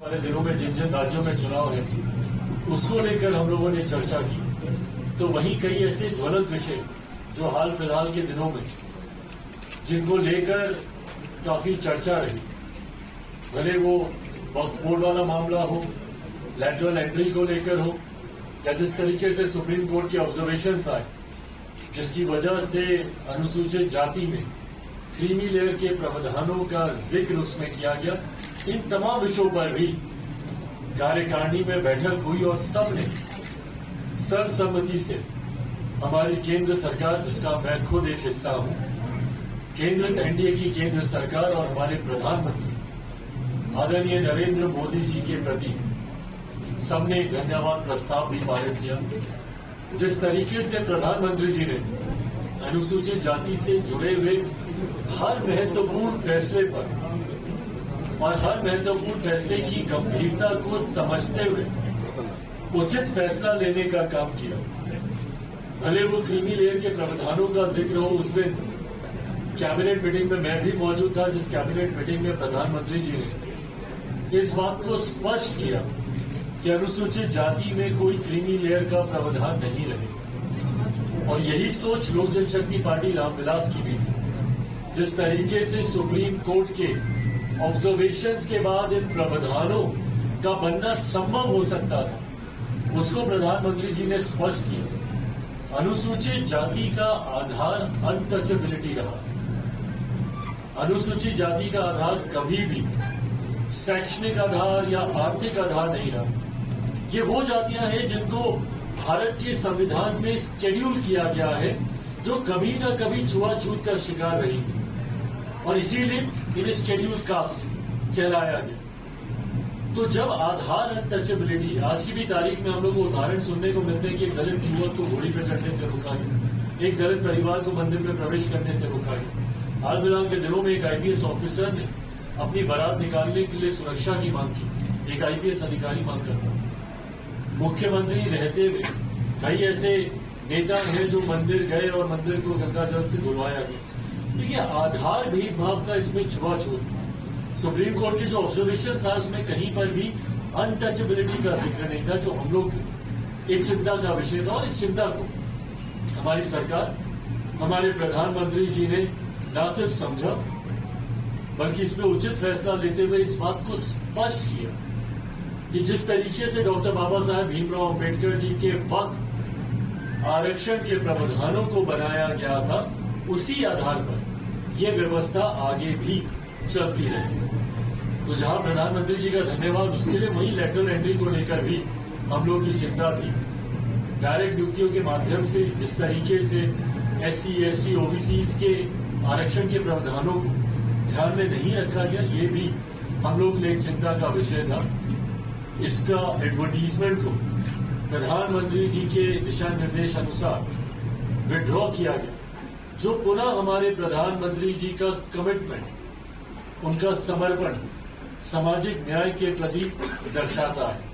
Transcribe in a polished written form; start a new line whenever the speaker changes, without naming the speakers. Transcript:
वाले दिनों में जिन जिन राज्यों में चुनाव है उसको लेकर हम लोगों ने चर्चा की, तो वहीं कई ऐसे ज्वलंत विषय जो हाल फिलहाल के दिनों में जिनको लेकर काफी चर्चा रही, भले वो वक्फ बोर्ड वाला मामला हो, लैटरल एंट्री को लेकर हो, या जिस तरीके से सुप्रीम कोर्ट के ऑब्जर्वेशंस आए जिसकी वजह से अनुसूचित जाति में क्रीमी लेयर के प्रावधानों का जिक्र उसमें किया गया। इन तमाम विषयों पर भी कार्यकारिणी में बैठक हुई और सबने सर्वसम्मति से हमारी केंद्र सरकार, जिसका मैं खुद एक हिस्सा हूं, केंद्र एनडीए की केंद्र सरकार और हमारे प्रधानमंत्री आदरणीय नरेंद्र मोदी जी के प्रति सबने एक धन्यवाद प्रस्ताव भी पारित किया। जिस तरीके से प्रधानमंत्री जी ने अनुसूचित जाति से जुड़े हुए हर महत्वपूर्ण फैसले पर और हर महत्वपूर्ण फैसले की गंभीरता को समझते हुए उचित फैसला लेने का काम किया, भले वो क्रीमी लेयर के प्रावधानों का जिक्र हो। उस दिन कैबिनेट मीटिंग में मैं भी मौजूद था, जिस कैबिनेट मीटिंग में प्रधानमंत्री जी ने इस बात को स्पष्ट किया कि अनुसूचित जाति में कोई क्रीमी लेयर का प्रावधान नहीं रहे। और यही सोच लोक जनशक्ति पार्टी रामविलास की भी थी। जिस तरीके से सुप्रीम कोर्ट के ऑब्जर्वेशंस के बाद इन प्रावधानों का बनना संभव हो सकता था, उसको प्रधानमंत्री जी ने स्पष्ट किया। अनुसूचित जाति का आधार अनटचेबिलिटी रहा। अनुसूचित जाति का आधार कभी भी शैक्षणिक आधार या आर्थिक आधार नहीं रहा। ये वो जातियां हैं जिनको भारत के संविधान में शेड्यूल किया गया है, जो कभी न कभी छुआछूत का शिकार रही, और इसीलिए इन्हें शेड्यूल कास्ट कहलाया गया। तो जब आधार अनटचेबिलिटी, आज की भी तारीख में हम लोग को उदाहरण सुनने को मिलते हैं कि एक दलित युवक को घोड़ी पर चढ़ने से रोका गया, एक दलित परिवार को मंदिर में प्रवेश करने से रोका गया। हाल फिलहाल के दिनों में एक आईपीएस ऑफिसर ने अपनी बारात निकालने के लिए सुरक्षा की मांग की। एक आईपीएस अधिकारी मांग करता, मुख्यमंत्री रहते हुए कई ऐसे नेता हैं जो मंदिर गए और मंदिर को गंगा जल से धुलवाया गया। तो ये आधार भेदभाव का इसमें छुआछूत, सुप्रीम कोर्ट के जो ऑब्जर्वेशन था उसमें कहीं पर भी अनटचेबिलिटी का जिक्र नहीं था, जो हम लोग एक चिंता का विषय था। और इस चिंता को हमारी सरकार, हमारे प्रधानमंत्री जी ने न सिर्फ समझा, बल्कि इसमें उचित फैसला लेते हुए इस बात को स्पष्ट किया कि जिस तरीके से डॉक्टर बाबा साहेब भीमराव अम्बेडकर जी के वक्त आरक्षण के प्रावधानों को बनाया गया था, उसी आधार पर यह व्यवस्था आगे भी चलती रहे। तो जहां प्रधानमंत्री जी का धन्यवाद उसके लिए, वहीं लैटरल एंट्री को लेकर भी हम लोग की चिंता थी। डायरेक्ट नियुक्तियों के माध्यम से जिस तरीके से SC, ST, OBCs के आरक्षण के प्रावधानों को ध्यान में नहीं रखा गया, ये भी हम लोग के लिए एक चिंता का विषय था। इसका एडवर्टीजमेंट को प्रधानमंत्री जी के दिशा निर्देश अनुसार विड्रॉ किया गया, जो पुनः हमारे प्रधानमंत्री जी का कमिटमेंट, उनका समर्पण सामाजिक न्याय के प्रति दर्शाता है।